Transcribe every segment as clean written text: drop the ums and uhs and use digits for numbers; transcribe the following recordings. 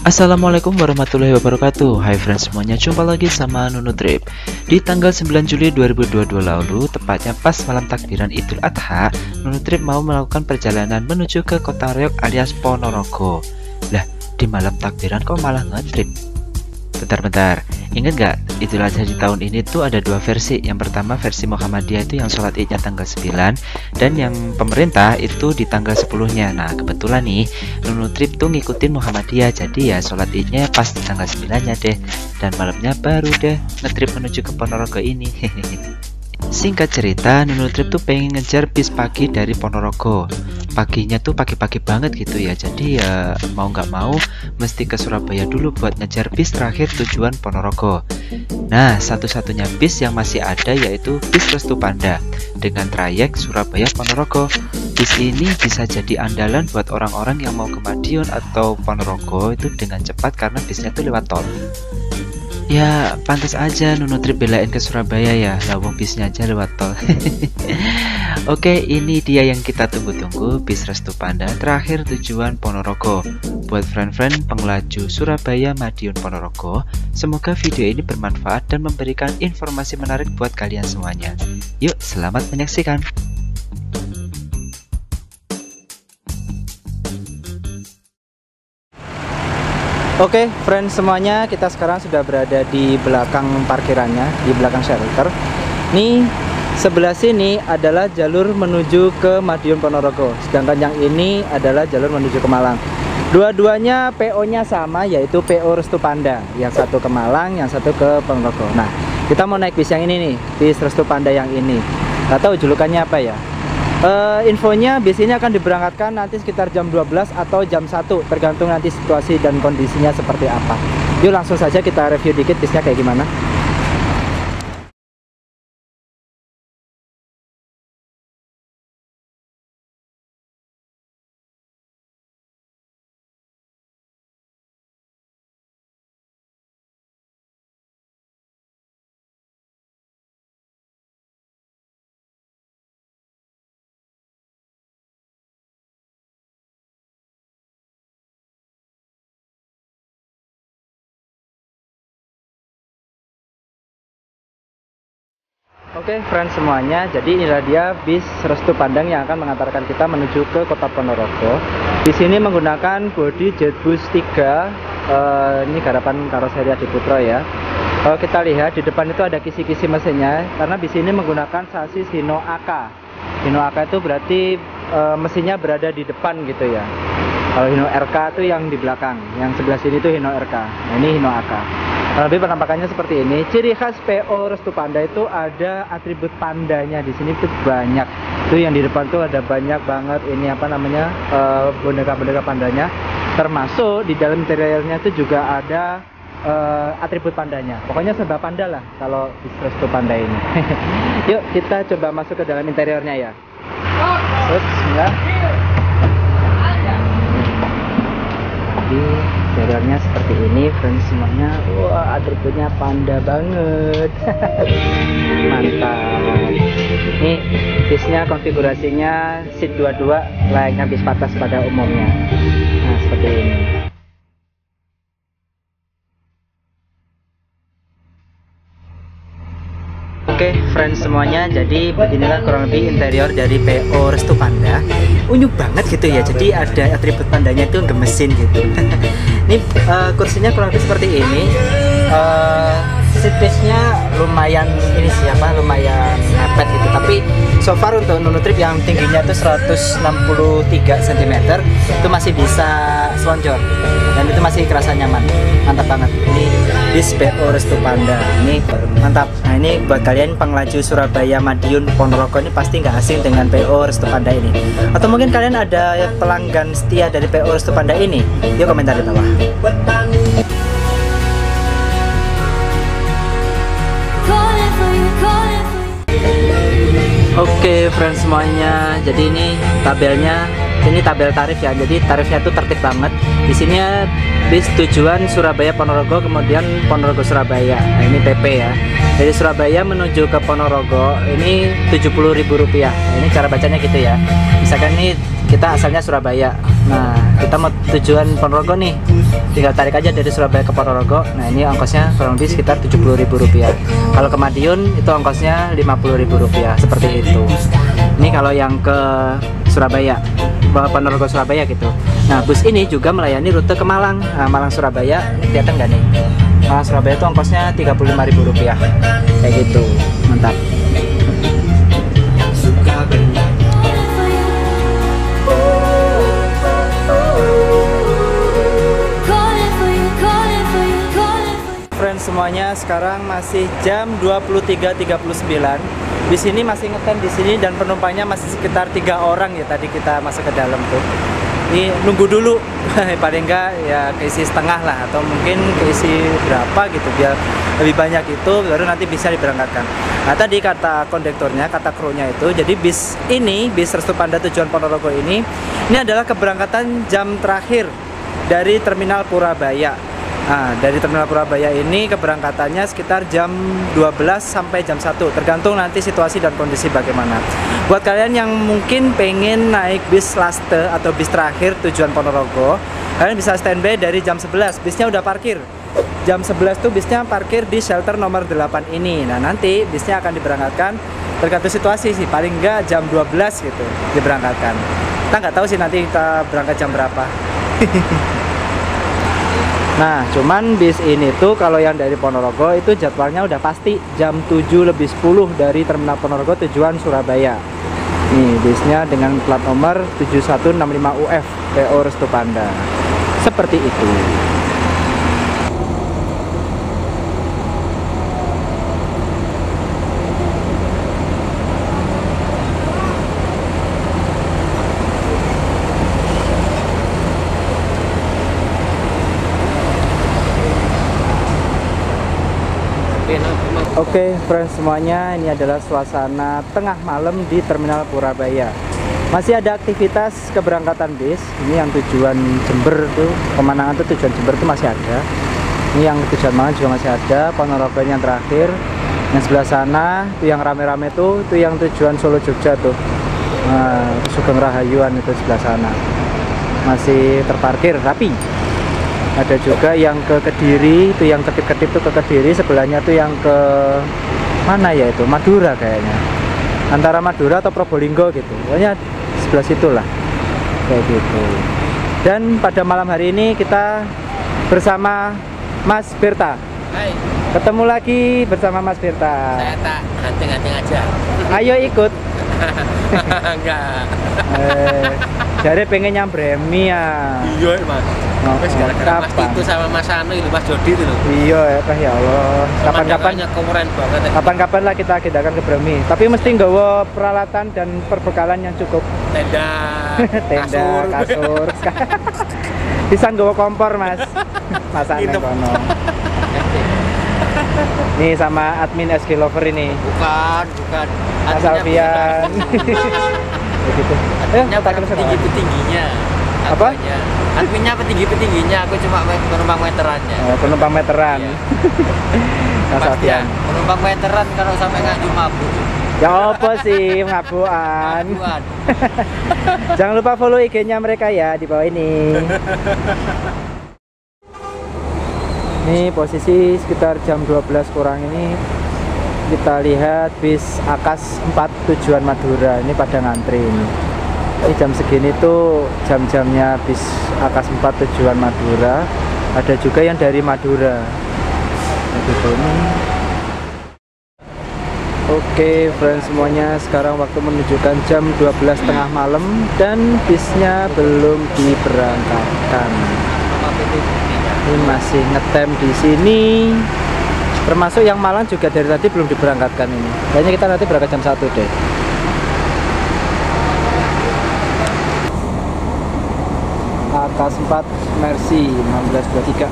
Assalamualaikum warahmatullahi wabarakatuh. Hai friends semuanya, jumpa lagi sama Nunu Trip. Di tanggal 9 Juli 2022 lalu, tepatnya pas malam takbiran Idul Adha, Nunu Trip mau melakukan perjalanan menuju ke Kota Reog alias Ponorogo. Lah, di malam takbiran kok malah ngetrip? Bentar-bentar, ingat gak Idul Adha di tahun ini tuh ada dua versi. Yang pertama versi Muhammadiyah itu yang sholat idnya tanggal 9, dan yang pemerintah itu di tanggal 10-nya. Nah kebetulan nih Nunu Trip tuh ngikutin Muhammadiyah, jadi ya sholat idnya pas di tanggal 9-nya deh, dan malamnya baru deh ngetrip menuju ke Ponorogo ini. Singkat cerita, Nunu Trip tuh pengen ngejar bis pagi dari Ponorogo. Paginya tuh pagi-pagi banget gitu ya, jadi ya mau nggak mau mesti ke Surabaya dulu buat ngejar bis terakhir tujuan Ponorogo. Nah, satu-satunya bis yang masih ada yaitu bis Restu Panda dengan trayek Surabaya Ponorogo. Bis ini bisa jadi andalan buat orang-orang yang mau ke Madiun atau Ponorogo itu dengan cepat karena bisnya tuh lewat tol. Ya, pantas aja Nunu Trip belain ke Surabaya ya, lawang bisnya aja lewat tol. Oke, ini dia yang kita tunggu-tunggu, bis Restu Panda terakhir tujuan Ponorogo. Buat friend-friend pengelaju Surabaya Madiun Ponorogo, semoga video ini bermanfaat dan memberikan informasi menarik buat kalian semuanya. Yuk, selamat menyaksikan. Oke, friends semuanya, kita sekarang sudah berada di belakang parkirannya, di belakang shelter. Nih, sebelah sini adalah jalur menuju ke Madiun Ponorogo, sedangkan yang ini adalah jalur menuju ke Malang. Dua-duanya PO-nya sama, yaitu PO Restu Panda. Yang satu ke Malang, yang satu ke Ponorogo. Nah, kita mau naik bis yang ini nih, bis Restu Panda yang ini. Gak tahu julukannya apa ya. Infonya bis ini akan diberangkatkan nanti sekitar jam 12 atau jam 1, tergantung nanti situasi dan kondisinya seperti apa. Yuk langsung saja kita review dikit bisnya kayak gimana. Oke, friends semuanya, jadi inilah dia bis Restu Pandang yang akan mengantarkan kita menuju ke Kota Ponorogo. Di sini menggunakan bodi Jetbus 3, ini garapan karoseri Adiputro ya. Kalau kita lihat di depan itu ada kisi-kisi mesinnya, karena bis ini menggunakan sasis Hino AK. Hino AK itu berarti mesinnya berada di depan gitu ya. Kalau Hino RK itu yang di belakang, yang sebelah sini itu Hino RK. Nah, ini Hino AK. Lebih penampakannya seperti ini. Ciri khas PO Restu Panda itu ada atribut pandanya di sini tuh banyak. Itu yang di depan tuh ada banyak banget ini apa namanya boneka-boneka pandanya. Termasuk di dalam interiornya itu juga ada atribut pandanya. Pokoknya serba panda lah kalau di Restu Panda ini. Yuk kita coba masuk ke dalam interiornya ya. Terus, bismillah. Interiornya seperti ini, friends semuanya. Wah, atributnya panda banget. Mantap. Ini bisnya konfigurasinya seat 22 layaknya bis patas pada umumnya. Nah, seperti ini. Oke, friends semuanya, jadi beginilah kurang lebih interior dari PO Restu Panda. Unyuk banget gitu ya, jadi ada atribut pandanya itu gemesin gitu. Ini kursinya kurang lebih seperti ini. Seat base-nya lumayan ini siapa, lumayan mepet gitu. Tapi so far untuk Nunu Trip yang tingginya itu 163 cm itu masih bisa selonjor dan itu masih kerasa nyaman. Mantap banget. Ini bis PO Restu Panda. Ini mantap. Nah, ini buat kalian pengelaju Surabaya Madiun Ponorogo ini pasti nggak asing dengan PO Restu Panda ini. Atau mungkin kalian ada pelanggan setia dari PO Restu Panda ini? Yuk komentar di bawah. Oke, friends semuanya, jadi ini tabelnya, ini tabel tarif ya. Jadi tarifnya tuh tertib banget. Di sini bis tujuan Surabaya Ponorogo, kemudian Ponorogo Surabaya. Nah, ini PP ya. Dari Surabaya menuju ke Ponorogo ini Rp70.000. Nah, ini cara bacanya gitu ya. Misalkan nih kita asalnya Surabaya. Nah, kita mau tujuan Ponorogo nih, tinggal tarik aja dari Surabaya ke Ponorogo. Nah ini ongkosnya kurang lebih sekitar Rp70.000. Kalau ke Madiun itu ongkosnya Rp50.000, seperti itu. Ini kalau yang ke Surabaya, Ponorogo Surabaya gitu. Nah bus ini juga melayani rute ke Malang. Nah, Malang Surabaya, kelihatan nggak nih? Malang Surabaya itu ongkosnya Rp35.000, kayak gitu. Mantap. Friends semuanya, sekarang masih jam 23.39. Di sini masih ngetem di sini dan penumpangnya masih sekitar 3 orang ya, tadi kita masuk ke dalam tuh. Ini nunggu dulu, paling enggak ya keisi setengah lah, atau mungkin keisi berapa gitu, biar lebih banyak itu baru nanti bisa diberangkatkan. Nah tadi kata kondektornya, kata krunya itu, jadi bis ini, bis Restu Panda tujuan Ponorogo ini adalah keberangkatan jam terakhir dari Terminal Purabaya. Nah, dari Terminal Purabaya ini keberangkatannya sekitar jam 12 sampai jam 1, tergantung nanti situasi dan kondisi bagaimana. Buat kalian yang mungkin pengen naik bis laste atau bis terakhir tujuan Ponorogo, kalian bisa standby dari jam 11, bisnya udah parkir. Jam 11 tuh bisnya parkir di shelter nomor 8 ini. Nah nanti bisnya akan diberangkatkan tergantung situasi sih, paling enggak jam 12 gitu diberangkatkan. Kita nggak tahu sih nanti kita berangkat jam berapa. Nah, cuman bis ini tuh kalau yang dari Ponorogo itu jadwalnya udah pasti jam 7.10 dari Terminal Ponorogo tujuan Surabaya. Nih, bisnya dengan plat nomor 7165UF PO Restu Panda. Seperti itu. Oke, friends semuanya, ini adalah suasana tengah malam di Terminal Purabaya. Masih ada aktivitas keberangkatan bis. Ini yang tujuan Jember tuh, Pemanangan tuh tujuan Jember tuh masih ada. Ini yang tujuan Malang juga masih ada. Ponorogo yang terakhir. Yang sebelah sana tuh yang rame-rame tuh yang tujuan Solo Jogja tuh. Nah, Sugeng Rahayuan itu sebelah sana. Masih terparkir rapi. Ada juga yang ke Kediri, itu yang kedip-kedip tuh ke Kediri, sebelahnya tuh yang ke mana ya itu, Madura kayaknya, antara Madura atau Probolinggo gitu, pokoknya sebelah situlah, kayak gitu. Dan pada malam hari ini kita bersama Mas Berta. Hai. Ketemu lagi bersama Mas Berta. Saya tak hanting-hanting aja. Ayo ikut. Enggak. Jadi pengen nyambremi ya. Iya mas. Wes gara-gara Mas Tito sama Mas Anu itu, Mas Jody itu loh. Iya ya Allah. Kapan-kapan keren banget. Kapan-kapan lah kita agendakan ke Bremi. Tapi mesti nggawa peralatan dan perbekalan yang cukup. Tenda, kasur. Bisa nggawa kompor mas. Masaknya kono. Nih sama admin SG Lover ini. Bukan. Mas Alfian. Begitu. Tingginya. Apa? Adminnya petingginya, aku cuma penumpang meterannya. Penumpang meteran. Iya. Mas Alfian. Penumpang meteran kalau sampai nggak mabuk. Ya apa sih ngabuan. Jangan lupa follow IG-nya mereka ya di bawah ini. Ini posisi sekitar jam 12 kurang ini, kita lihat bis Akas 4 tujuan Madura ini pada ngantri ini. Ini jam segini tuh jam-jamnya bis Akas 4 tujuan Madura. Ada juga yang dari Madura. Oke, friends semuanya, sekarang waktu menunjukkan jam 12.30 malam dan bisnya belum diberangkatkan. Ini masih ngetem di sini. Termasuk yang Malang juga dari tadi belum diberangkatkan ini. Kayaknya kita nanti berangkat jam 1 deh. Akas 4 Mercy 1623.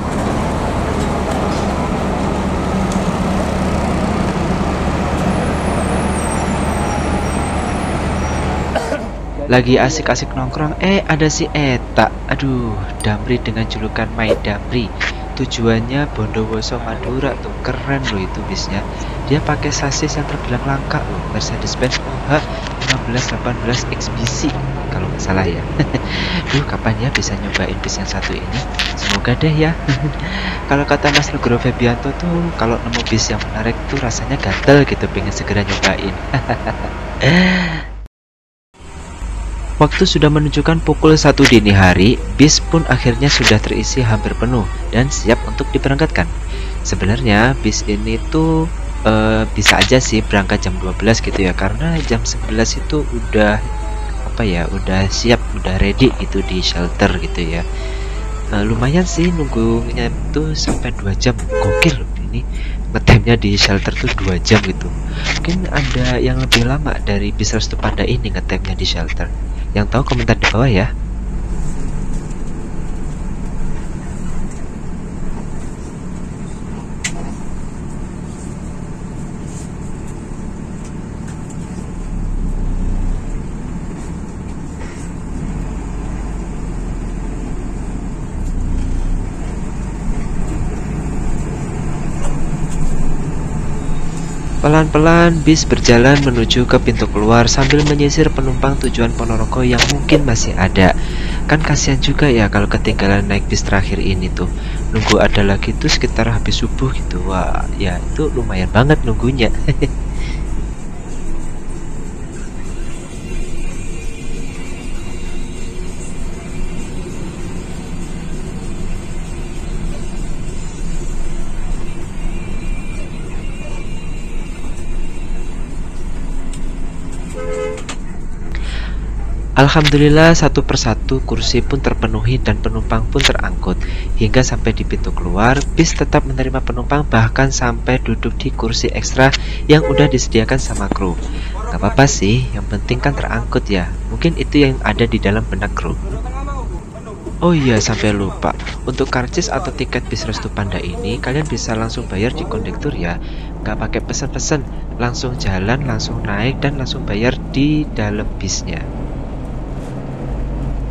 Lagi asik-asik nongkrong, ada si Eta. Aduh, Damri dengan julukan My Damri. Tujuannya Bondowoso Madura tuh, keren loh itu bisnya. Dia pakai sasis yang terbilang langka loh, Mercedes-Benz OH 1518 XBC kalau nggak salah ya. Duh, kapan ya bisa nyobain bis yang satu ini? Semoga deh ya. Kalau kata Mas Nugroho Febianto tuh, kalau nemu bis yang menarik tuh rasanya gatel gitu, pengen segera nyobain. Waktu sudah menunjukkan pukul 1 dini hari, bis pun akhirnya sudah terisi hampir penuh dan siap untuk diberangkatkan. Sebenarnya bis ini tuh bisa aja sih berangkat jam 12 gitu ya, karena jam 11 itu udah udah siap, udah ready gitu di shelter gitu ya. Lumayan sih nunggunya tuh sampai 2 jam. Gokil ini ngetemnya di shelter tuh 2 jam gitu. Mungkin ada yang lebih lama dari bis Restu Panda ini ngetemnya di shelter. Yang tahu komentar di bawah ya. Pelan-pelan bis berjalan menuju ke pintu keluar sambil menyisir penumpang tujuan Ponorogo yang mungkin masih ada. Kan kasihan juga ya kalau ketinggalan naik bis terakhir ini tuh. Nunggu ada lagi tuh sekitar habis subuh gitu. Wah, ya itu lumayan banget nunggunya. Alhamdulillah satu persatu kursi pun terpenuhi dan penumpang pun terangkut. Hingga sampai di pintu keluar, bis tetap menerima penumpang bahkan sampai duduk di kursi ekstra yang udah disediakan sama kru. Gak apa-apa sih, yang penting kan terangkut ya. Mungkin itu yang ada di dalam benak kru. Oh iya, sampai lupa. Untuk karcis atau tiket bis Restu Panda ini kalian bisa langsung bayar di kondektur ya. Gak pakai pesen-pesen, langsung jalan, langsung naik dan langsung bayar di dalam bisnya.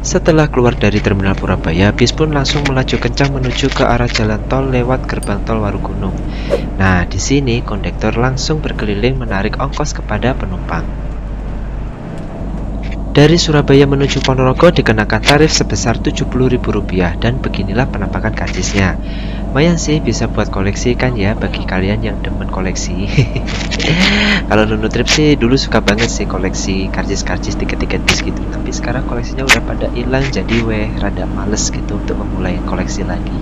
Setelah keluar dari Terminal Purabaya, bis pun langsung melaju kencang menuju ke arah jalan tol lewat gerbang tol Warugunung. Nah, di sini kondektor langsung berkeliling menarik ongkos kepada penumpang. Dari Surabaya menuju Ponorogo dikenakan tarif sebesar Rp70.000 dan beginilah penampakan karcisnya. Lumayan sih, bisa buat koleksi kan ya bagi kalian yang demen koleksi. Kalau Nunu Trip sih dulu suka banget sih koleksi karcis-karcis tiket-tiket bis gitu, tapi sekarang koleksinya udah pada hilang, jadi rada males gitu untuk memulai koleksi lagi.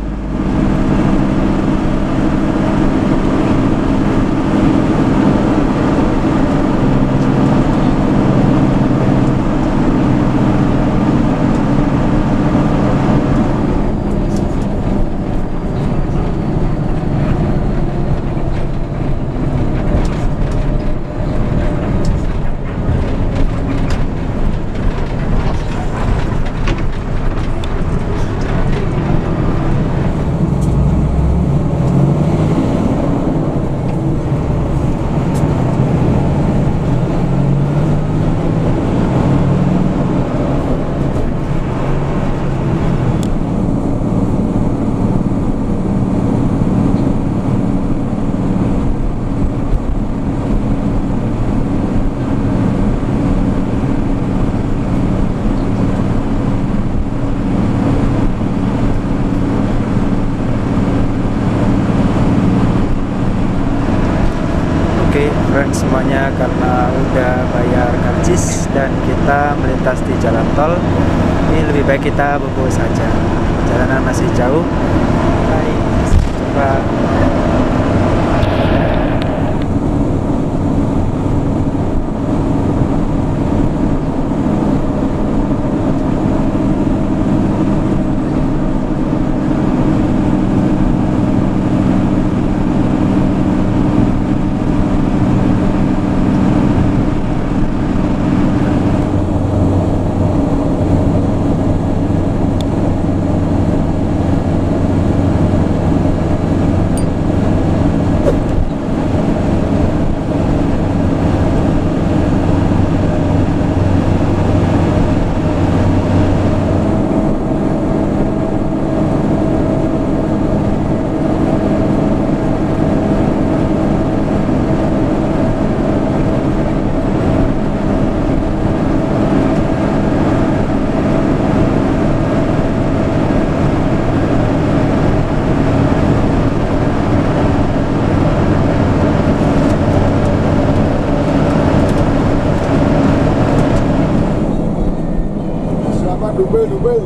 Friends semuanya, karena udah bayar karcis dan kita melintas di jalan tol, ini lebih baik kita bobo saja. Jalanan masih jauh. Baik, coba. Dobel.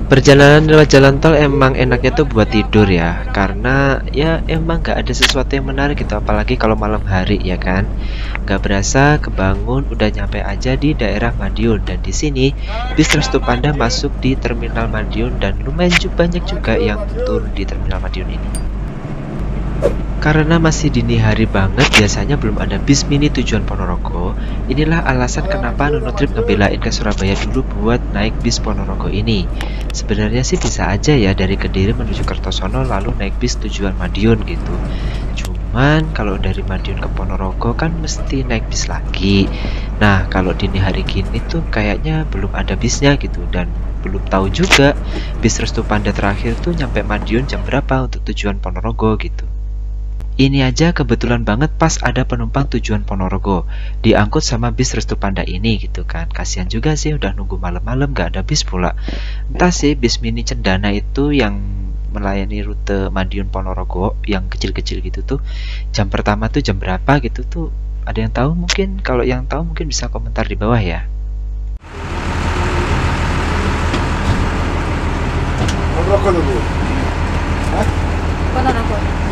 Perjalanan lewat jalan tol emang enaknya tuh buat tidur ya, karena ya emang gak ada sesuatu yang menarik gitu, apalagi kalau malam hari ya kan. Gak berasa kebangun udah nyampe aja di daerah Madiun, dan di sini bis Restu Panda masuk di Terminal Madiun dan lumayan banyak juga yang turun di Terminal Madiun ini. Karena masih dini hari banget, biasanya belum ada bis mini tujuan Ponorogo. Inilah alasan kenapa Nunutrip ngebelain ke Surabaya dulu buat naik bis Ponorogo ini. Sebenarnya sih bisa aja ya dari Kediri menuju Kertosono lalu naik bis tujuan Madiun gitu. Cuman kalau dari Madiun ke Ponorogo kan mesti naik bis lagi. Nah kalau dini hari gini tuh kayaknya belum ada bisnya gitu, dan belum tahu juga bis Restu Panda terakhir tuh nyampe Madiun jam berapa untuk tujuan Ponorogo gitu. Ini aja kebetulan banget pas ada penumpang tujuan Ponorogo diangkut sama bis Restu Panda ini gitu kan. Kasihan juga sih udah nunggu malam-malam gak ada bis pula. Entah sih bis mini Cendana itu yang melayani rute Madiun Ponorogo yang kecil-kecil gitu tuh jam pertama tuh jam berapa gitu tuh, ada yang tahu? Mungkin kalau yang tahu mungkin bisa komentar di bawah ya. Ponorogo dulu. Hah? Ponorogo.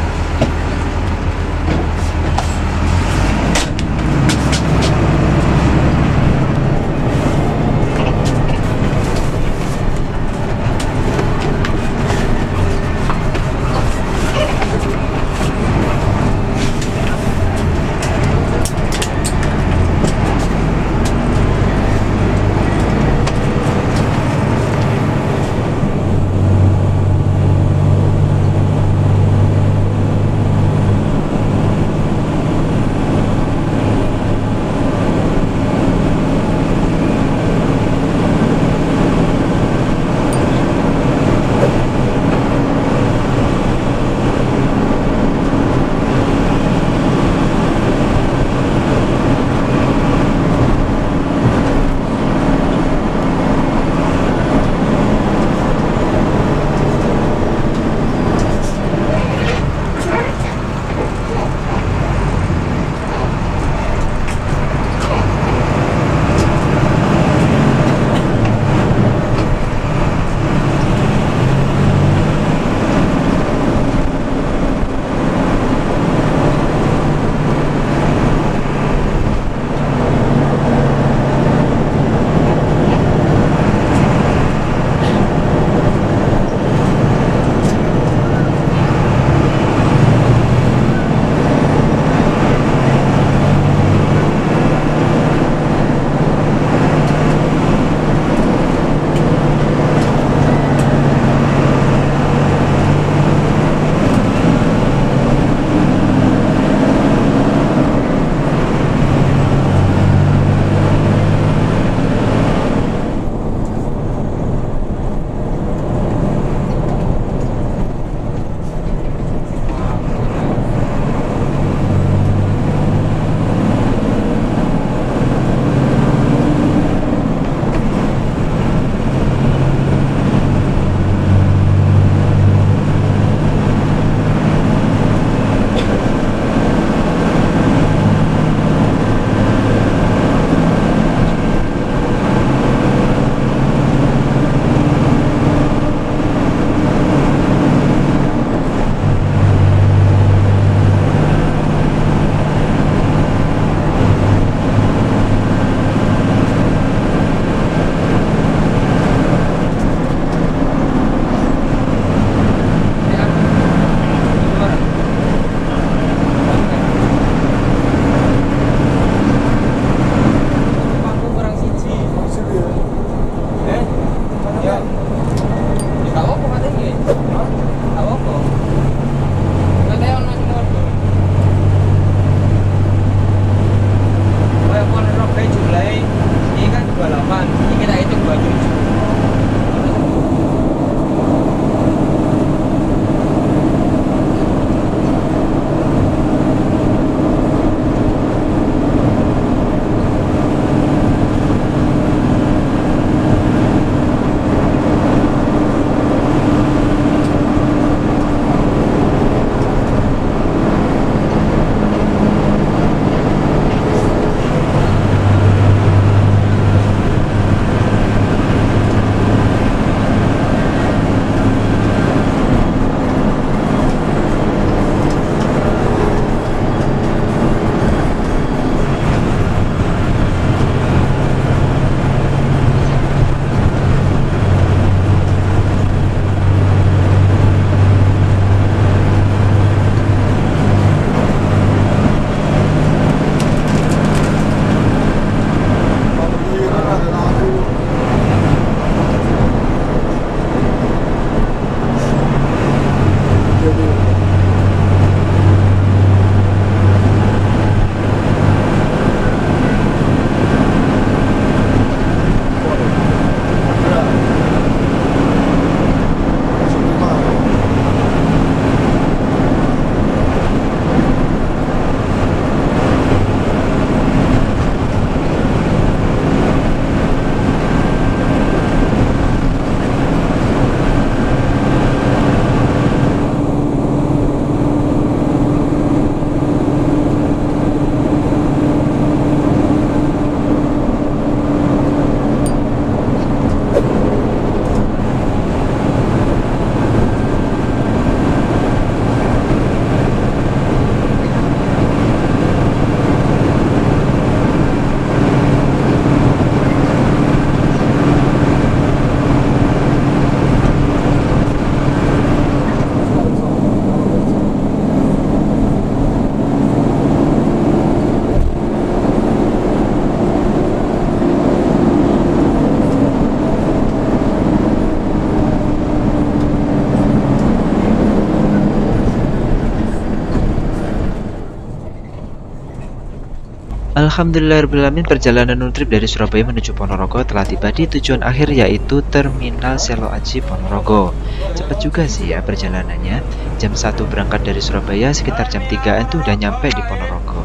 Alhamdulillahirrahmanirrahim, perjalanan Nunutrip dari Surabaya menuju Ponorogo telah tiba di tujuan akhir, yaitu Terminal Selo Aji Ponorogo. Cepat juga sih ya perjalanannya. Jam 1 berangkat dari Surabaya, sekitar jam 3 itu udah nyampe di Ponorogo.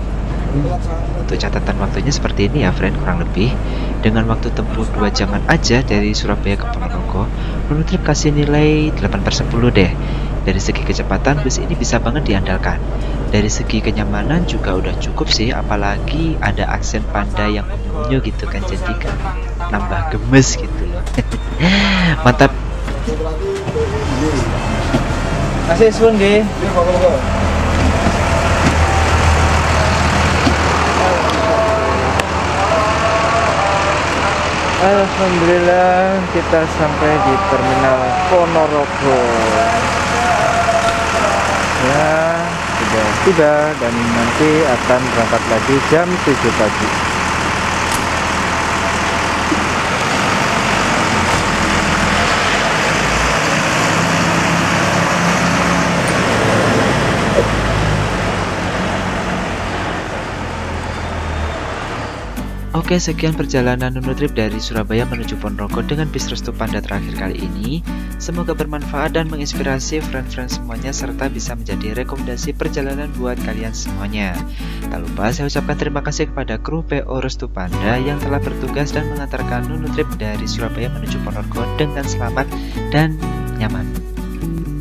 Untuk catatan waktunya seperti ini ya friend, kurang lebih. Dengan waktu tempuh 2 jaman aja dari Surabaya ke Ponorogo, Nunutrip kasih nilai 8/10 deh. Dari segi kecepatan, bus ini bisa banget diandalkan. Dari segi kenyamanan juga udah cukup sih, apalagi ada aksen panda yang unyu-unyu gitu kan, jadi kan nambah gemes gitu loh. Mantap. Kasih sun nggih. Alhamdulillah kita sampai di Terminal Ponorogo. Ya, sudah tiba dan nanti akan berangkat lagi jam 7 pagi. Oke, sekian perjalanan Nunutrip dari Surabaya menuju Ponorogo dengan bis Restu Panda terakhir kali ini. Semoga bermanfaat dan menginspirasi friend-friend semuanya, serta bisa menjadi rekomendasi perjalanan buat kalian semuanya. Tak lupa saya ucapkan terima kasih kepada kru PO Restu Panda yang telah bertugas dan mengantarkan Nunutrip dari Surabaya menuju Ponorogo dengan selamat dan nyaman.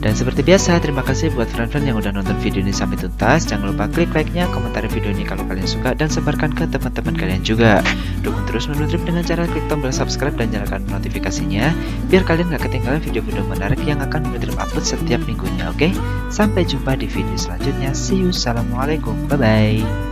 Dan seperti biasa, terima kasih buat friend-friend yang udah nonton video ini sampai tuntas. Jangan lupa klik like-nya, komentari video ini kalau kalian suka, dan sebarkan ke teman-teman kalian juga. Dukung terus Nunutrip dengan cara klik tombol subscribe dan nyalakan notifikasinya, biar kalian gak ketinggalan video-video menarik yang akan Nunutrip upload setiap minggunya, oke? Sampai jumpa di video selanjutnya. See you, assalamualaikum, bye-bye.